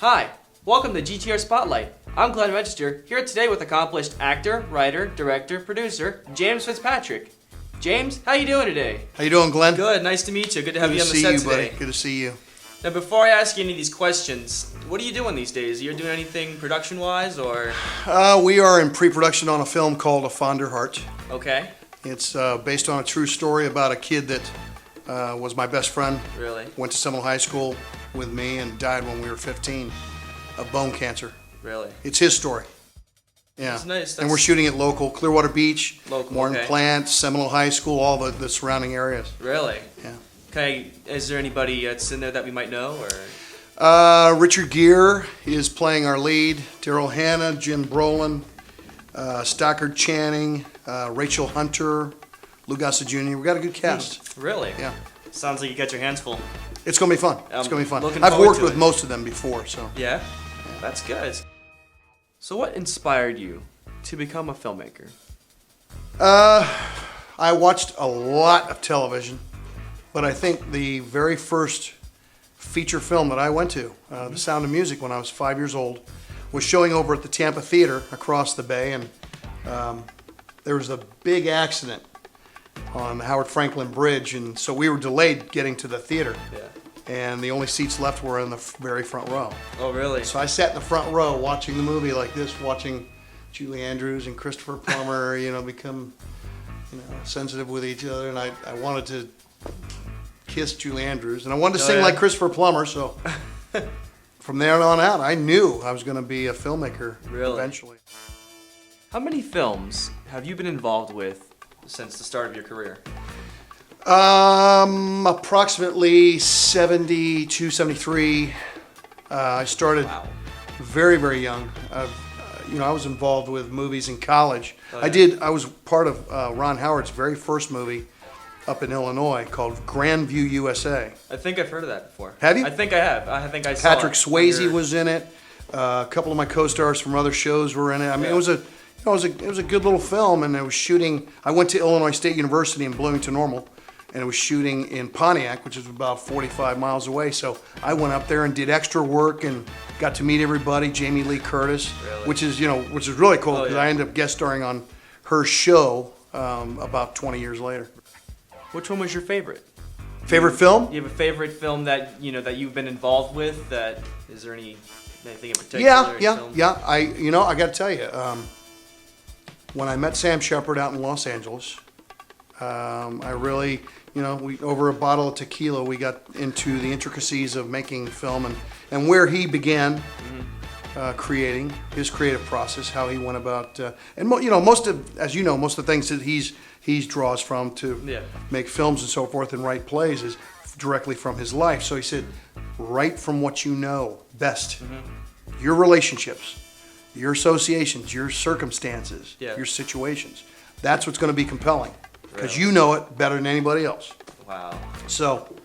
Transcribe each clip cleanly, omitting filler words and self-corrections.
Hi, welcome to GTR Spotlight. I'm Glenn Register, here today with accomplished actor, writer, director, producer, James Fitzpatrick. James, how you doing today? How you doing, Glenn? Good, nice to meet you. Good to have you on the Good set to see you, today. buddy. Good to see you. Now, before I ask you any of these questions, what are you doing these days? Are you doing anything production-wise, or? We are in pre-production on a film called A Fonder Heart. Okay. It's based on a true story about a kid that was my best friend. Really? Went to Seminole High School with me and died when we were 15 of bone cancer. Really? It's his story. Yeah. That's nice. And we're shooting it local, Clearwater Beach, Local, Morton okay. Plant, Seminole High School, all the surrounding areas. Really? Yeah. Okay, is there anybody that's in there that we might know, or? Richard Gere is playing our lead. Daryl Hannah, Jim Brolin, Stockard Channing, Rachel Hunter, Lou Gossett Jr. We got a good cast. Really? Yeah. Sounds like you got your hands full. It's gonna be fun. It's gonna be fun. Looking I've forward worked to with it. most of them before, so. Yeah? That's good. So what inspired you to become a filmmaker? I watched a lot of television, but I think the very first feature film that I went to, The Sound of Music, when I was 5 years old, was showing over at the Tampa Theater across the bay, and there was a big accident on the Howard Franklin Bridge, and so we were delayed getting to the theater. Yeah. And the only seats left were in the very front row. Oh, really? So I sat in the front row watching the movie like this, watching Julie Andrews and Christopher Plummer, become, sensitive with each other. And I wanted to kiss Julie Andrews, and I wanted to sing like Christopher Plummer. So from there on out, I knew I was going to be a filmmaker eventually. How many films have you been involved with since the start of your career? Approximately 72, 73. I started very, very young. I was involved with movies in college. Oh, yeah. I was part of Ron Howard's very first movie up in Illinois called Grandview, USA. I think I've heard of that before. Have you? I think I have. I think I saw Patrick it. Swayze was in it. A couple of my co-stars from other shows were in it. I mean, it was a good little film, and it was shooting. I went to Illinois State University in Bloomington Normal, and it was shooting in Pontiac, which is about 45 miles away. So I went up there and did extra work and got to meet everybody. Jamie Lee Curtis, which is really cool because I ended up guest starring on her show about 20 years later. Which one was your favorite? Favorite film? You have a favorite film that that you've been involved with? Is there anything in particular? Yeah. I got to tell you, when I met Sam Shepard out in Los Angeles, I really, we over a bottle of tequila, we got into the intricacies of making film and where he began creating his creative process, how he went about, and most of the things that he draws from to make films and so forth and write plays is directly from his life. So he said, write from what you know best, your relationships, your associations, your circumstances, your situations. That's what's going to be compelling. Because you know it better than anybody else. Wow. So,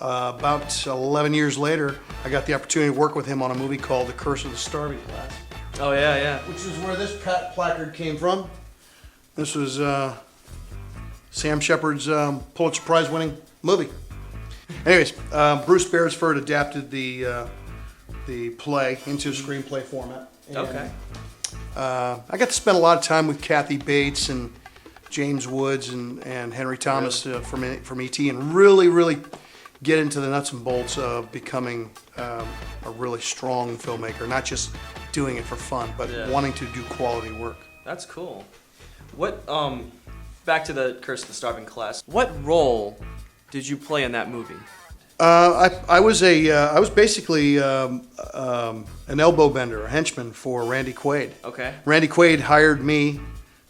about 11 years later, I got the opportunity to work with him on a movie called The Curse of the Starving Class. Oh, yeah. Which is where this placard came from. This was Sam Shepard's Pulitzer Prize winning movie. Anyways, Bruce Beresford adapted the play into a screenplay format. And okay. I got to spend a lot of time with Kathy Bates and James Woods and Henry Thomas from E.T. and really get into the nuts and bolts of becoming a really strong filmmaker, not just doing it for fun, but wanting to do quality work. That's cool. What back to the Curse of the Starving Class. What role did you play in that movie? I was basically an elbow bender, a henchman for Randy Quaid. Okay. Randy Quaid hired me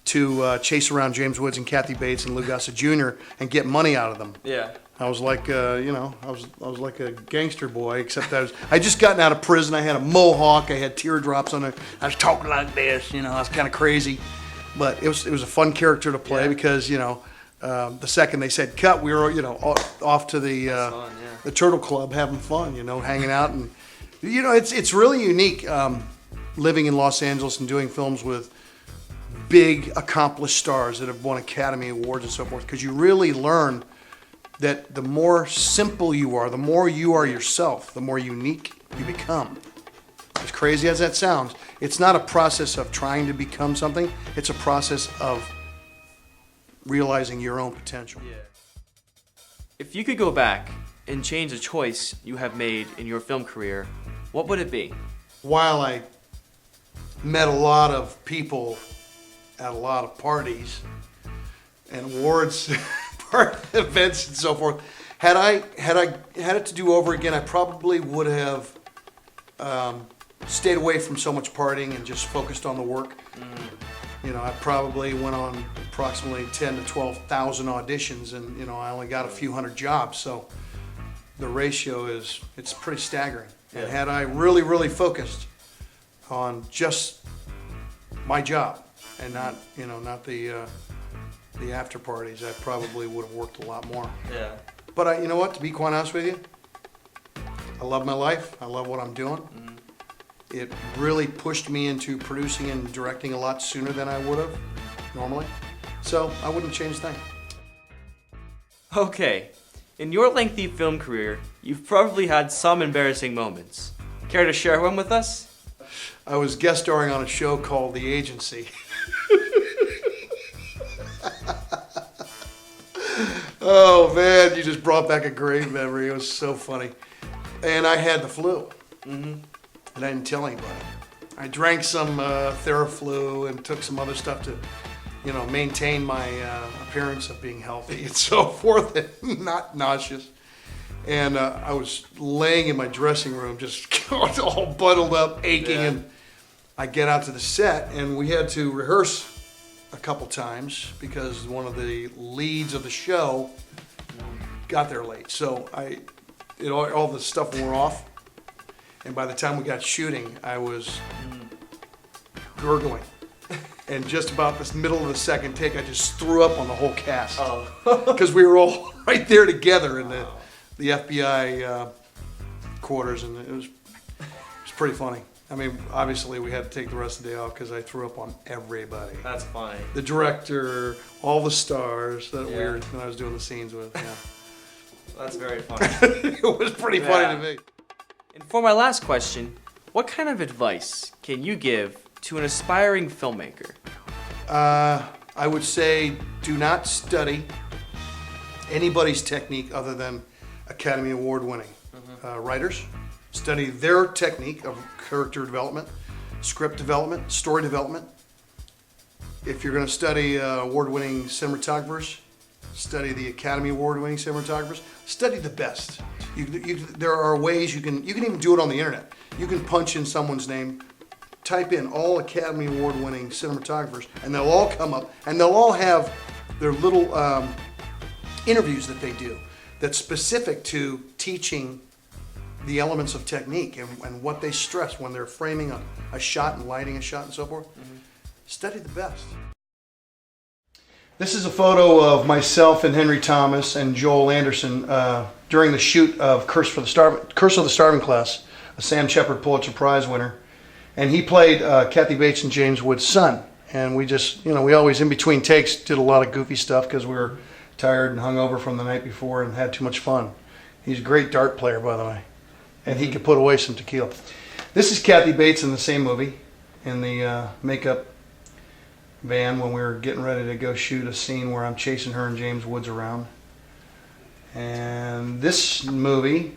to chase around James Woods and Kathy Bates and Lou Gossett Jr. and get money out of them. Yeah. I was like, I was like a gangster boy, except I just gotten out of prison. I had a mohawk. I had teardrops on it. I was talking like this. I was kind of crazy, but it was a fun character to play because the second they said cut, we were off to the Turtle Club having fun, hanging out, and it's really unique living in Los Angeles and doing films with big accomplished stars that have won Academy Awards and so forth, because you really learn that the more simple you are, the more you are yourself, the more unique you become. As crazy as that sounds, it's not a process of trying to become something, it's a process of realizing your own potential. Yeah. If you could go back and change a choice you have made in your film career, what would it be? While I met a lot of people at a lot of parties and awards events and so forth, had I had it to do over again, I probably would have stayed away from so much partying and just focused on the work. You know, I probably went on approximately 10 to 12,000 auditions, and you know, I only got a few hundred jobs. So the ratio it's pretty staggering. Yeah. And had I really focused on just my job and not the after parties, I probably would have worked a lot more. Yeah. But you know what? To be quite honest with you, I love my life. I love what I'm doing. It really pushed me into producing and directing a lot sooner than I would have normally. So I wouldn't change a thing. Okay. In your lengthy film career, you've probably had some embarrassing moments. Care to share one with us? I was guest starring on a show called The Agency. Oh man, you just brought back a great memory. It was so funny. And I had the flu. And I didn't tell anybody. I drank some Theraflu and took some other stuff to, you know, maintain my appearance of being healthy and so forth, and not nauseous. And I was laying in my dressing room, just all bundled up, aching, and I get out to the set, and we had to rehearse a couple times because one of the leads of the show got there late. So all the stuff wore off. And by the time we got shooting, I was gurgling. And just about this middle of the second take, I just threw up on the whole cast. Because we were all right there together in the FBI quarters, and it was pretty funny. I mean, obviously we had to take the rest of the day off because I threw up on everybody. That's funny. The director, all the stars that I was doing the scenes with. Yeah. That's very funny. It was pretty funny to me. And for my last question, what kind of advice can you give to an aspiring filmmaker? I would say do not study anybody's technique other than Academy Award winning writers. Study their technique of character development, script development, story development. If you're going to study award-winning cinematographers, study the Academy Award-winning cinematographers. Study the best. There are ways you can even do it on the internet. You can punch in someone's name, type in all Academy Award-winning cinematographers, and they'll all come up, and they'll all have their little interviews that they do that's specific to teaching the elements of technique and what they stress when they're framing a shot and lighting a shot and so forth. Study the best. This is a photo of myself and Henry Thomas and Joel Anderson during the shoot of Curse of the Starving Class, a Sam Shepard Pulitzer Prize winner. And he played Kathy Bates and James Wood's son. And we just, we always in between takes did a lot of goofy stuff because we were tired and hungover from the night before and had too much fun. He's a great dart player, by the way. And he could put away some tequila. This is Kathy Bates in the same movie, in the makeup van when we were getting ready to go shoot a scene where I'm chasing her and James Woods around. And this movie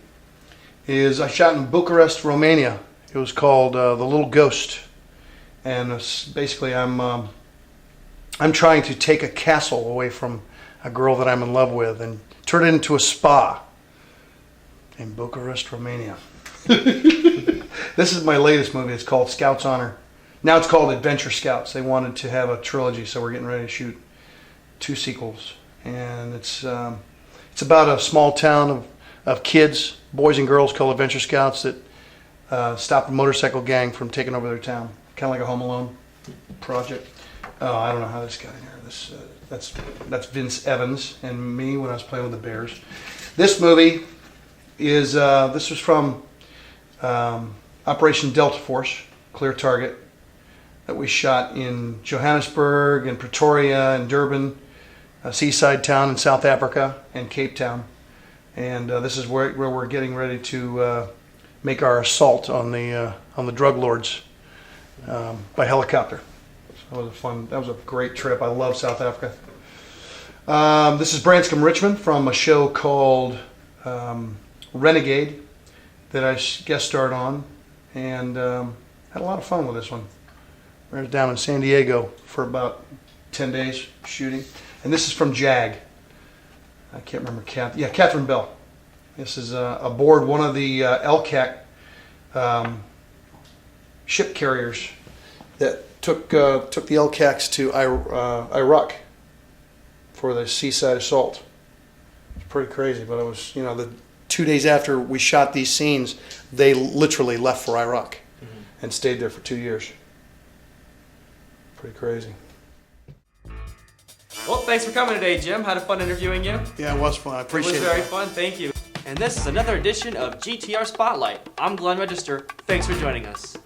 I shot in Bucharest, Romania. It was called The Little Ghost. And basically I'm trying to take a castle away from a girl that I'm in love with and turn it into a spa in Bucharest, Romania. This is my latest movie. It's called Scout's Honor. Now it's called Adventure Scouts. They wanted to have a trilogy, so we're getting ready to shoot 2 sequels. And it's about a small town of kids, boys and girls called Adventure Scouts that stop a motorcycle gang from taking over their town. Kind of like a Home Alone project. Oh, I don't know how this got in here. That's Vince Evans and me when I was playing with the Bears. This movie this was from Operation Delta Force, Clear Target, that we shot in Johannesburg and Pretoria and Durban a seaside town in South Africa and Cape Town. And this is where we're getting ready to make our assault on the drug lords by helicopter. So that was fun. That was a great trip. I love South Africa. This is Branscombe Richmond from a show called Renegade that I guest starred on, and had a lot of fun with this one. We were down in San Diego for about 10 days shooting. And this is from JAG. I can't remember Catherine Bell. This is aboard one of the LCAC ship carriers that took the LCACs to Iraq for the seaside assault. It's pretty crazy, but it was, the 2 days after we shot these scenes, they literally left for Iraq and stayed there for 2 years. Pretty crazy. Well, thanks for coming today, Jim. Had a fun interviewing you. Yeah, it was fun. I appreciate it. It was very fun. Thank you. And this is another edition of GTR Spotlight. I'm Glenn Register. Thanks for joining us.